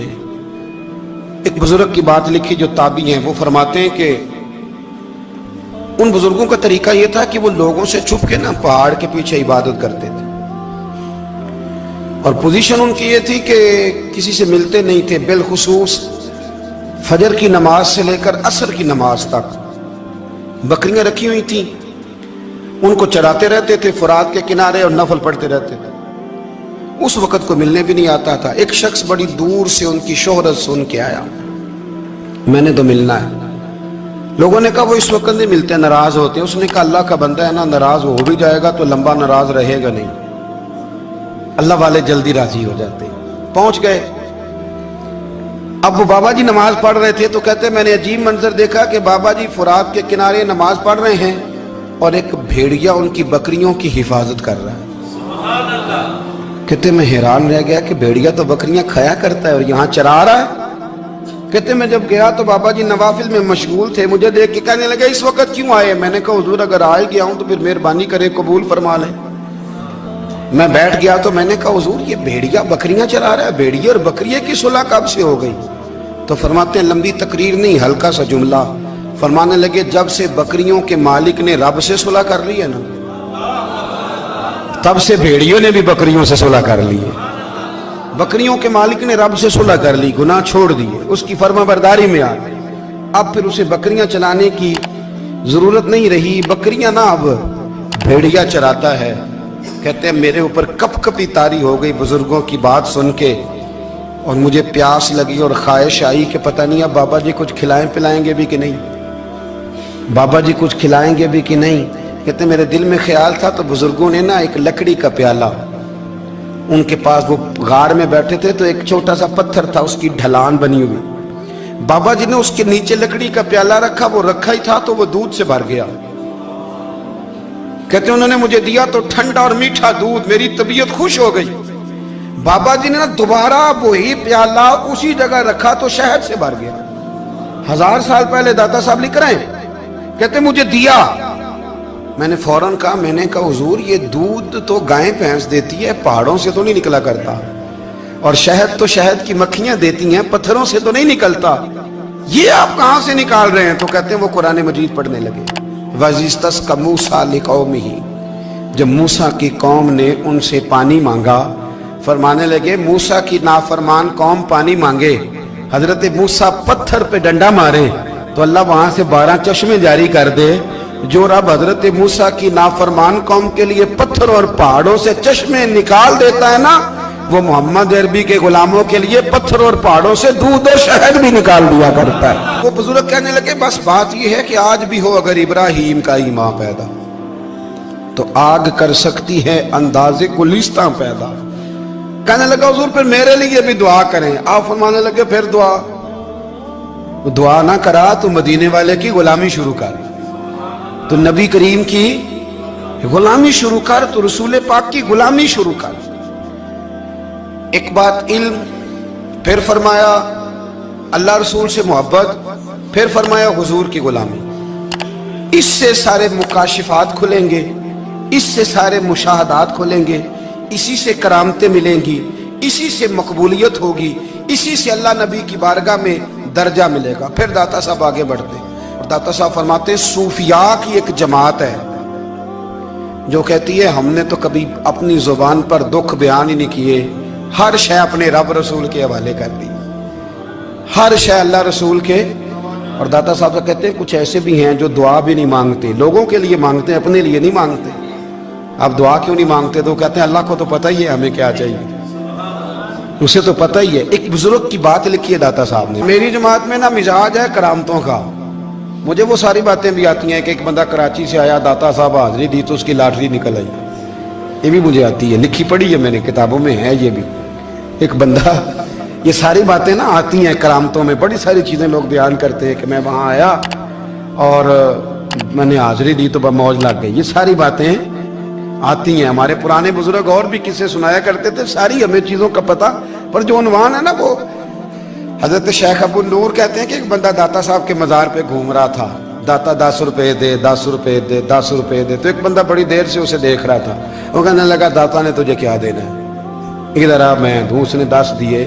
ایک بزرگ کی بات لکھی جو تابعی ہیں، وہ فرماتے ہیں کہ ان بزرگوں کا طریقہ یہ تھا کہ وہ لوگوں سے چھپ کے نا پہاڑ کے پیچھے عبادت کرتے تھے، اور پوزیشن ان کی یہ تھی کہ کسی سے ملتے نہیں تھے، بالخصوص فجر کی نماز سے لے کر عصر کی نماز تک بکریاں رکھی ہوئی تھیں، ان کو چراتے رہتے تھے فرات کے کنارے اور نفل پڑھتے رہتے تھے۔ اس وقت کو ملنے بھی نہیں آتا تھا۔ ایک شخص بڑی دور سے ان کی شہرت سن کے آیا، میں نے تو ملنا ہے۔ لوگوں نے کہا وہ اس وقت نہیں ملتے، ناراض ہوتے ہیں۔ اس نے کہا اللہ کا بندہ ہے نا، ناراض ہو بھی جائے گا تو لمبا ناراض رہے گا نہیں، اللہ والے جلدی راضی ہو جاتے ہیں۔ پہنچ گئے۔ اب وہ بابا جی نماز پڑھ رہے تھے تو کہتے میں نے عجیب منظر دیکھا کہ بابا جی فرات کے کنارے نماز پڑھ رہے ہیں اور ایک بھیڑیا ان کی بکریوں کی حفاظت کر رہا ہے۔ کہتے میں حیران رہ گیا کہ بھیڑیا تو بکریاں کھایا کرتا ہے اور یہاں چرا رہا ہے۔ کہتے میں جب گیا تو بابا جی نوافل میں مشغول تھے، مجھے دیکھ کے کہنے لگے اس وقت کیوں آئے؟ میں نے کہا حضور اگر آ گیا ہوں تو پھر مہربانی کرے قبول فرما لیں۔ میں بیٹھ گیا تو میں نے کہا حضور یہ بھیڑیا بکریاں چرا رہا ہے، بھیڑیا اور بکریے کی صلح کب سے ہو گئی؟ تو فرماتے ہیں لمبی تقریر نہیں، ہلکا سا جملہ۔ فرمانے لگے جب سے بکریوں کے مالک نے رب سے صلح کر لی ہے نا، تب سے بھیڑیوں نے بھی بکریوں سے صلح کر لی ہے۔ بکریوں کے مالک نے رب سے صلح کر لی، گناہ چھوڑ دیے، اس کی فرما برداری میں آ گئے۔ اب پھر اسے بکریاں چلانے کی ضرورت نہیں رہی، بکریاں نہ اب بھیڑیا چراتا ہے۔ کہتے ہیں میرے اوپر کپ کپی طاری ہو گئی بزرگوں کی بات سن کے، اور مجھے پیاس لگی اور خواہش آئی کہ پتہ نہیں اب بابا جی کچھ کھلائیں پلائیں گے بھی کہ نہیں، بابا جی کچھ کھلائیں گے بھی کہ نہیں۔ کہتے میرے دل میں خیال تھا تو بزرگوں نے نا ایک لکڑی کا پیالہ، ان کے پاس وہ غار میں بیٹھے تھے تو ایک چھوٹا سا پتھر تھا، اس کی ڈھلان بنی ہوئی، بابا جی نے اس کے نیچے لکڑی کا پیالہ رکھا، وہ رکھا ہی تھا تو وہ دودھ سے بھر گیا۔ کہتے انہوں نے مجھے دیا تو ٹھنڈا اور میٹھا دودھ، میری طبیعت خوش ہو گئی۔ بابا جی نے نا دوبارہ وہی پیالہ اسی جگہ رکھا تو شہد سے بھر گیا۔ 1000 سال پہلے داتا صاحب لکھ رہے ہیں، کہتے مجھے دیا۔ میں نے فوراً کہا، میں نے کہا حضور یہ دودھ تو گائیں بھینس دیتی ہے، پہاڑوں سے تو نہیں نکلا کرتا، اور شہد تو شہد کی مکھیاں دیتی ہیں، پتھروں سے تو نہیں نکلتا، یہ آپ کہاں سے نکال رہے ہیں؟ تو کہتے ہیں وہ قرآن مجید پڑھنے لگے۔ وَإِذِ اسْتَسْقَى مُوسَىٰ لِقَوْمِهِ، جب موسیٰ کی قوم نے ان سے پانی مانگا، فرمانے لگے موسیٰ کی نافرمان قوم پانی مانگے، حضرت موسیٰ پتھر پہ ڈنڈا مارے تو اللہ وہاں سے 12 چشمے جاری کر دے۔ جو رب حضرت موسیٰ کی نافرمان قوم کے لیے پتھر اور پہاڑوں سے چشمے نکال دیتا ہے نا، وہ محمد عربی کے غلاموں کے لیے پتھر اور پہاڑوں سے دودھ اور شہد بھی نکال دیا کرتا ہے۔ وہ بزرگ کہنے لگے بس بات یہ ہے کہ آج بھی ہو اگر ابراہیم کا ایمان پیدا تو آگ کر سکتی ہے انداز گلستاں پیدا۔ کہنے لگا حضور پھر میرے لیے بھی دعا کریں۔ آپ فرمانے لگے پھر دعا نہ کرا تو مدینے والے کی غلامی شروع کر، تو نبی کریم کی غلامی شروع کر، تو رسول پاک کی غلامی شروع کر۔ ایک بات علم، پھر فرمایا اللہ رسول سے محبت، پھر فرمایا حضور کی غلامی۔ اس سے سارے مکاشفات کھلیں گے، اس سے سارے مشاہدات کھلیں گے، اسی سے کرامتیں ملیں گی، اسی سے مقبولیت ہوگی، اسی سے اللہ نبی کی بارگاہ میں درجہ ملے گا۔ پھر داتا صاحب آگے بڑھتے ہیں اور داتا صاحب فرماتے ہیں صوفیاء کی ایک جماعت ہے جو کہتی ہے ہم نے تو کبھی اپنی زبان پر دکھ بیان ہی نہیں کیے، ہر شے اپنے رب رسول کے حوالے کر دی، ہر شے اللہ رسول کے۔ اور داتا صاحب کہتے ہیں کچھ ایسے بھی ہیں جو دعا بھی نہیں مانگتے، لوگوں کے لیے مانگتے ہیں، اپنے لیے نہیں مانگتے۔ آپ دعا کیوں نہیں مانگتے؟ تو کہتے ہیں اللہ کو تو پتہ ہی ہے ہمیں کیا چاہیے، اسے تو پتہ ہی ہے۔ ایک بزرگ کی بات لکھی ہے داتا صاحب نے، میری جماعت میں نا مزاج ہے کرامتوں کا، مجھے وہ ساری باتیں بھی آتی ہیں کہ ایک بندہ کراچی سے آیا، داتا صاحب حاضری دی تو اس کی لاٹری نکل آئی، یہ بھی مجھے آتی ہے، لکھی پڑھی ہے میں نے، کتابوں میں ہے یہ بھی۔ ایک بندہ، یہ ساری باتیں نا آتی ہیں کرامتوں میں، بڑی ساری چیزیں لوگ بیان کرتے ہیں کہ میں وہاں آیا اور میں نے حاضری دی تو موج لگ گئی، یہ ساری باتیں آتی ہیں۔ ہمارے پرانے بزرگ اور بھی قصے سنایا کرتے تھے، ساری ہمیں چیزوں کا پتہ، پر جو عنوان ہے نا وہ حضرت شیخ ابو نور کہتے ہیں کہ ایک بندہ داتا صاحب کے مزار پہ گھوم رہا تھا، داتا 10 روپے دے، 10 روپے دے، 10 روپے دے، تو ایک بندہ بڑی دیر سے اسے دیکھ رہا تھا، وہ کہنے لگا داتا نے تجھے کیا دینا ہے، ادھر آ میں دوں۔ اس نے 10 دیے،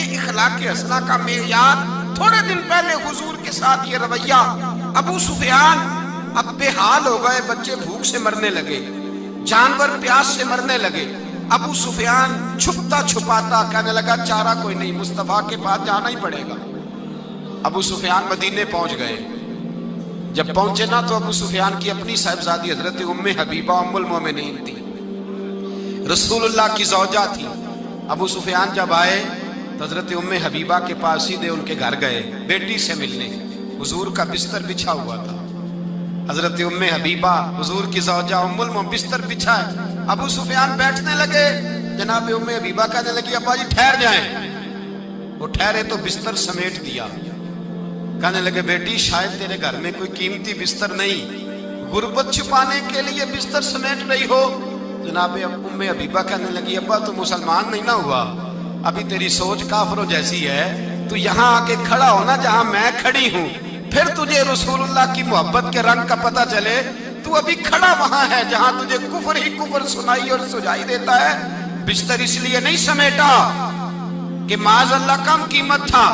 یہ اخلاق حسنہ کا معیار. تھوڑے دن پہلے حضور کے ساتھ یہ رویہ. ابو سفیان اب بے حال ہو گئے, بچے بھوک سے مرنے لگے, جانور پیاس سے مرنے لگے. ابو سفیان چھپتا چھپاتا کہنے لگا چارہ کوئی نہیں, مصطفیٰ کے پاس جانا ہی پڑے گا. ابو سفیان مدینے پہنچ گئے. جب پہنچے نا تو ابو سفیان کی اپنی صاحبزادی حضرت ام حبیبہ ام المومنین تھی, رسول اللہ کی زوجہ تھی. ابو سفیان جب آئے تو حضرت ام حبیبہ کے پاس سیدھے ان کے گھر گئے بیٹی سے ملنے. حضور کا بستر بچھا ہوا تھا. حضرت ام حبیبہ حضور کی زوجہ ام المومنین بستر بچھا ہے. ابو سفیان بیٹھنے لگے, جناب ام حبیبہ کہنے لگی ابا جی ٹھہر جائیں. وہ ٹھہرے تو بستر سمیٹ دیا. کہنے لگے بیٹی شاید تیرے گھر میں کوئی قیمتی بستر نہیں, غربت چھپانے کے لیے بستر سمیٹ رہی ہو. جناب ام حبیبہ کہنے لگی ابا تو مسلمان نہیں نہ ہوا, ابھی تیری سوچ کافروں جیسی ہے. تو یہاں آ کے کھڑا ہونا جہاں میں کھڑی ہوں, پھر تجھے رسول اللہ کی محبت کے رنگ کا پتہ چلے. تو ابھی کھڑا وہاں ہے جہاں تجھے کفر ہی کفر سنائی اور سجائی دیتا ہے. بستر اس لیے نہیں سمیٹا کہ معاذ اللہ کم قیمت تھا,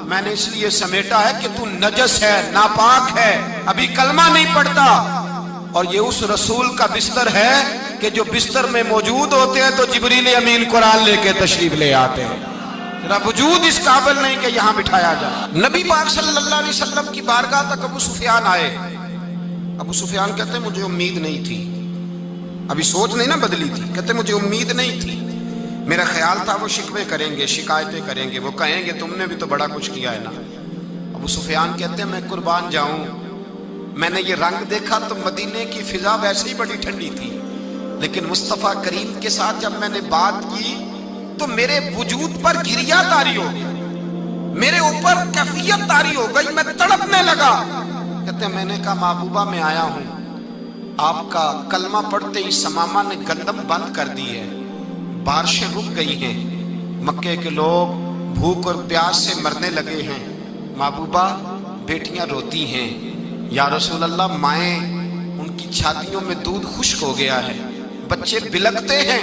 میں نے اس لیے سمیٹا ہے کہ تو نجس ہے, ناپاک ہے, ابھی کلمہ نہیں پڑھتا. اور یہ اس رسول کا بستر ہے کہ جو بستر میں موجود ہوتے ہیں تو جبریل امین قرآن لے کے تشریف لے آتے ہیں. ذرا وجود اس قابل نہیں کہ یہاں بٹھایا جائے. نبی پاک صلی اللہ علیہ وسلم کی بارگاہ تک ابو سفیان آئے. ابو سفیان کہتے ہیں مجھے امید نہیں تھی, ابھی سوچ نہیں نہ بدلی تھی. کہتے مجھے امید نہیں تھی, میرا خیال تھا وہ شکوے کریں گے, شکایتیں کریں گے, وہ کہیں گے تم نے بھی تو بڑا کچھ کیا ہے نا. ابو سفیان کہتے ہیں میں قربان جاؤں, میں نے یہ رنگ دیکھا تو مدینے کی فضا ویسے ہی بڑی ٹھنڈی تھی, لیکن مصطفیٰ کریم کے ساتھ جب میں نے بات کی تو میرے وجود پر گریہ طاری ہو گئی, میرے اوپر کیفیت طاری ہو گئی, میں تڑپنے لگا. کہتے ہیں میں نے کہا محبوبہ میں آیا ہوں, آپ کا کلمہ پڑھتے ہی سمامہ نے گندم بند کر دی ہے, بارشیں رک گئی ہیں, مکے کے لوگ بھوک اور پیاس سے مرنے لگے ہیں. محبوبہ بیٹیاں روتی ہیں, یا رسول اللہ مائیں ان کی چھاتیوں میں دودھ خشک ہو گیا ہے, بچے بلکتے ہیں.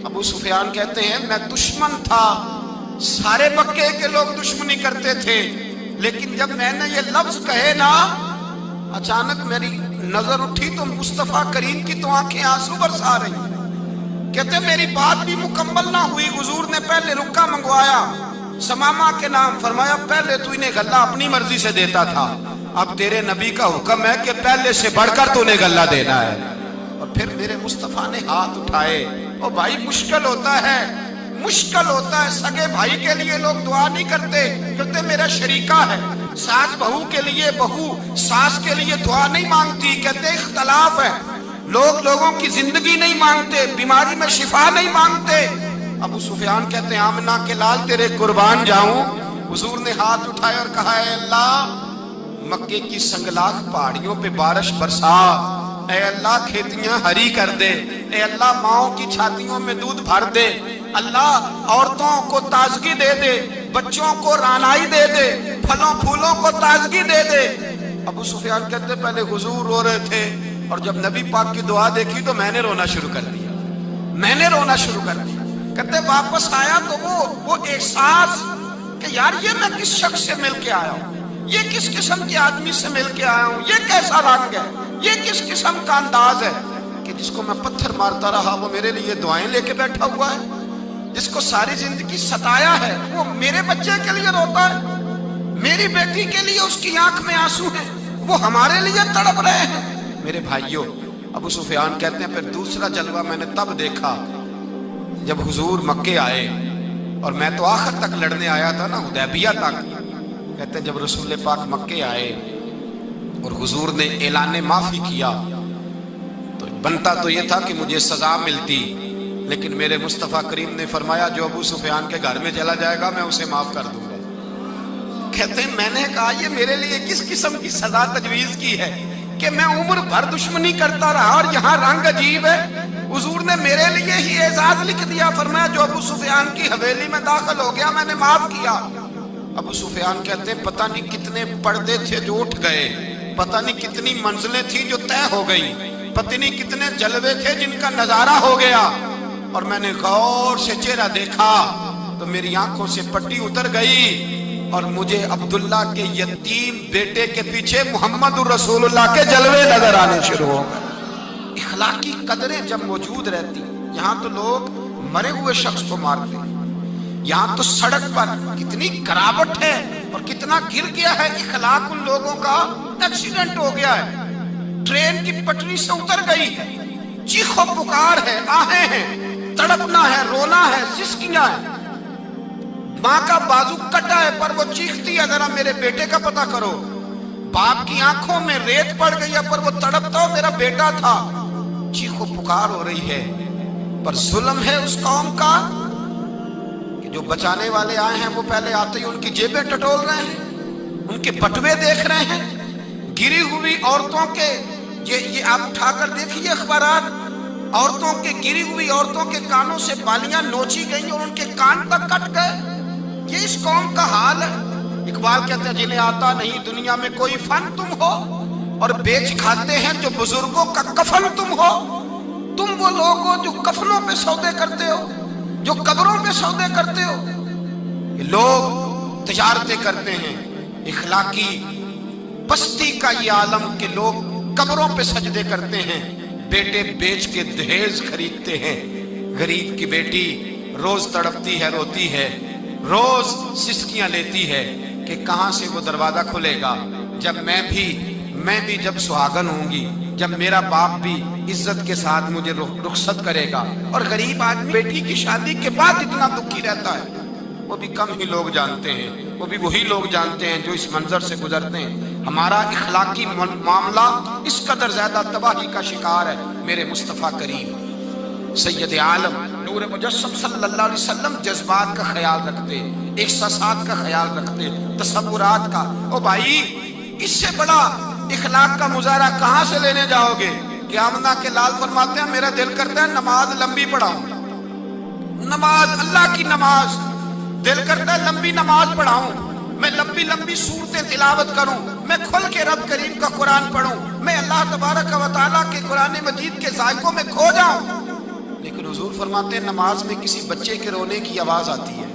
ابو سفیان کہتے ہیں میں دشمن تھا, سارے مکے کے لوگ دشمنی کرتے تھے, لیکن جب میں نے یہ لفظ کہے نا اچانک میری نظر اٹھی تو مصطفیٰ کریم کی تو آنکھیں آنسو برسا رہی. کہتے میری بات بھی مکمل نہ ہوئی, حضور نے پہلے رکا منگوایا سمامہ کے نام, فرمایا پہلے تو انہیں غلہ اپنی مرضی سے دیتا تھا, اب تیرے نبی کا حکم ہے کہ پہلے سے بڑھ کر تو انہیں غلہ دینا ہے. اور پھر میرے مصطفیٰ نے ہاتھ اٹھائے. او بھائی مشکل ہوتا ہے, مشکل ہوتا ہے, سگے بھائی کے لیے لوگ دعا نہیں کرتے, کہتے میرا شریکہ ہے. ساس بہو کے لیے بہو ساس کے لیے دعا نہیں مانگتی, کہتے اختلاف ہے, لوگ لوگوں کی زندگی نہیں مانگتے, بیماری میں شفا نہیں مانگتے. ابو سفیان کہتے ہیں آمنہ کے لال تیرے قربان جاؤں. حضور نے ہاتھ اٹھائے اور کہا اے اللہ مکے کی سنگلاخ پہاڑیوں پہ بارش برسا, اے اللہ کھیتیاں ہری کر دے, اے اللہ ماؤں کی چھاتیوں میں دودھ بھر دے, اللہ عورتوں کو تازگی دے دے, بچوں کو رانائی دے دے, پھلوں پھولوں کو تازگی دے دے. ابو سفیان کہتے پہلے حضور رو رہے تھے, اور جب نبی پاک کی دعا دیکھی تو میں نے رونا شروع کر دیا, میں نے رونا شروع کر دیا. کہتے واپس آیا تو وہ احساس کہ یار یہ میں کس شخص سے مل کے آیا ہوں, یہ کس قسم کے آدمی سے مل کے آیا ہوں, یہ کیسا رنگ ہے, یہ کس قسم کا انداز ہے کہ جس کو میں پتھر مارتا رہا وہ میرے لیے دعائیں لے کے بیٹھا ہوا ہے, جس کو ساری زندگی ستایا ہے وہ میرے بچے کے لیے روتا ہے, میری بیٹی کے لیے اس کی آنکھ میں آنسو ہیں, وہ ہمارے لیے تڑپ رہے ہیں. میرے بھائیوں, ابو سفیان کہتے ہیں پھر دوسرا جلوہ میں نے تب دیکھا جب حضور مکے آئے, اور میں تو آخر تک لڑنے آیا تھا نا, حدیبیہ تک. کہتے ہیں جب رسول پاک مکے آئے اور حضور نے اعلان معافی کیا تو بنتا تو یہ تھا کہ مجھے سزا ملتی, لیکن میرے مصطفیٰ کریم نے فرمایا جو ابو سفیان کے گھر میں چلا جائے گا میں اسے معاف کر دوں گا. کہتے ہیں میں نے کہا یہ میرے لیے کس قسم کی سزا تجویز کی ہے کہ میں عمر بھر دشمنی کرتا رہا اور یہاں رنگ عجیب ہے. حضور نے میرے لیے ہی اعزاز لکھ دیا, فرمایا جو ابو سفیان کی حویلی میں داخل ہو گیا میں نے معاف کیا. ابو سفیان کہتے ہیں پتہ نہیں کتنے پردے تھے جو اٹھ گئے, پتہ نہیں کتنی منزلیں تھیں جو طے ہو گئی, پتہ نہیں کتنے جلوے تھے جن کا نظارہ ہو گیا. اور میں نے غور سے چہرہ دیکھا تو میری آنکھوں سے پٹی اتر گئی اور مجھے عبداللہ کے یتیم بیٹے کے پیچھے محمد رسول اللہ کے جلوے نظر آنے شروع ہو گئے۔ اخلاقی قدریں جب موجود رہتی، یہاں تو لوگ مرے ہوئے شخص کو مارتے ہیں، یہاں تو سڑک پر کتنی گراوٹ ہے اور کتنا گر گیا ہے اخلاق ان لوگوں کا، ایکسیڈنٹ ہو گیا ہے، ٹرین کی پٹری سے اتر گئی ہے، چیخ و پکار ہے، آہیں ہیں، تڑپنا ہے، رونا ہے، سسکیاں ہے، ماں کا بازو کٹا ہے پر وہ چیختی ہے ذرا میرے بیٹے کا پتہ کرو، باپ کی آنکھوں میں ریت پڑ گئی ہے پر وہ تڑپتا ہو میرا بیٹا تھا، چیخ و پکار ہو رہی ہے۔ پر ظلم ہے اس قوم کا کہ جو بچانے والے آئے ہیں وہ پہلے آتے ہی ان کی جیبیں ٹٹول رہے ہیں، ان کے بٹوے دیکھ رہے ہیں، گری ہوئی عورتوں کے، یہ آپ اٹھا کر دیکھیے اخبارات، عورتوں کے گری ہوئی عورتوں کے کانوں سے بالیاں نوچی گئی اور ان کے کان تک کٹ گئے۔ یہ اس قوم کا حال ہے۔ اقبال کہتے ہیں جنہیں آتا نہیں دنیا میں کوئی فن تم ہو اور بیچ کھاتے ہیں جو بزرگوں کا کفن تم ہو۔ تم وہ لوگ ہو جو کفنوں پہ سودے کرتے ہو، جو قبروں پہ سودے کرتے ہو۔ یہ لوگ تجارتیں کرتے ہیں، اخلاقی پستی کا یہ عالم کہ لوگ قبروں پہ سجدے کرتے ہیں، بیٹے بیچ کے دہیز خریدتے ہیں۔ غریب کی بیٹی روز تڑپتی ہے، روتی ہے، روز سسکیاں لیتی ہے کہ کہاں سے وہ دروازہ کھلے گا جب میں بھی جب سہاگن ہوں گی، جب میرا باپ بھی عزت کے ساتھ مجھے رخصت کرے گا۔ اور غریب آدمی بیٹی کی شادی کے بعد اتنا دکھی رہتا ہے، وہ بھی کم ہی لوگ جانتے ہیں، وہ بھی وہی لوگ جانتے ہیں جو اس منظر سے گزرتے ہیں۔ ہمارا اخلاقی معاملہ اس قدر زیادہ تباہی کا شکار ہے۔ میرے مصطفیٰ کریم سید عالم نور مجسم صلی اللہ علیہ وسلم جذبات کا خیال رکھتے، احساسات کا خیال رکھتے، تصورات کا۔ او بھائی، اس سے بڑا اخلاق کا مظاہرہ کہاں سے لینے جاؤ گے؟ کہ آمنہ کے لال فرماتے ہیں میرا دل کرتا ہے نماز لمبی پڑھاؤں، نماز اللہ کی نماز، دل کرتا ہے لمبی نماز پڑھاؤں، میں لمبی لمبی سورتیں تلاوت کروں، میں کھل کے رب کریم کا قرآن پڑھوں، میں اللہ تبارک و تعالیٰ کے قرآن مجید کے ذائقوں میں کھو جاؤں۔ لیکن حضور فرماتے ہیں نماز میں کسی بچے کے رونے کی آواز آتی ہے،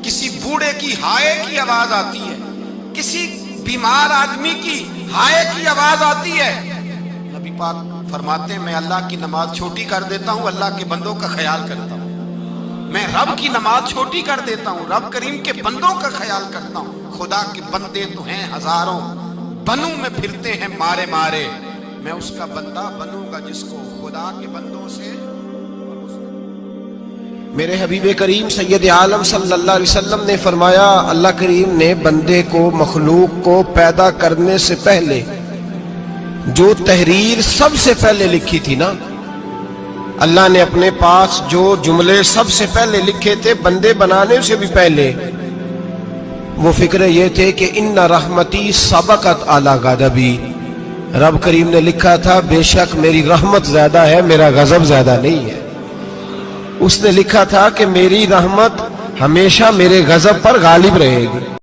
کسی بوڑھے کی ہائے کی آواز آتی ہے، کسی بیمار آدمی کی ہائے کی آواز آتی ہے۔ نبی پاک فرماتے ہیں میں اللہ کی نماز چھوٹی کر دیتا ہوں، اللہ کے بندوں کا خیال کرتا ہوں۔ میں رب کی نماز چھوٹی کر دیتا ہوں، رب کریم کے بندوں کا خیال کرتا ہوں۔ خدا کے بندے تو ہیں ہزاروں، بنوں میں پھرتے ہیں مارے مارے، میں اس کا بندہ بنوں گا جس کو خدا کے بندوں سے۔ میرے حبیب کریم سید عالم صلی اللہ علیہ وسلم نے فرمایا اللہ کریم نے بندے کو، مخلوق کو پیدا کرنے سے پہلے جو تحریر سب سے پہلے لکھی تھی نا، اللہ نے اپنے پاس جو جملے سب سے پہلے لکھے تھے بندے بنانے سے بھی پہلے، وہ فکرے یہ تھے کہ ان رحمتی سبقت اعلی غضبی۔ رب کریم نے لکھا تھا بے شک میری رحمت زیادہ ہے، میرا غضب زیادہ نہیں ہے۔ اس نے لکھا تھا کہ میری رحمت ہمیشہ میرے غضب پر غالب رہے گی۔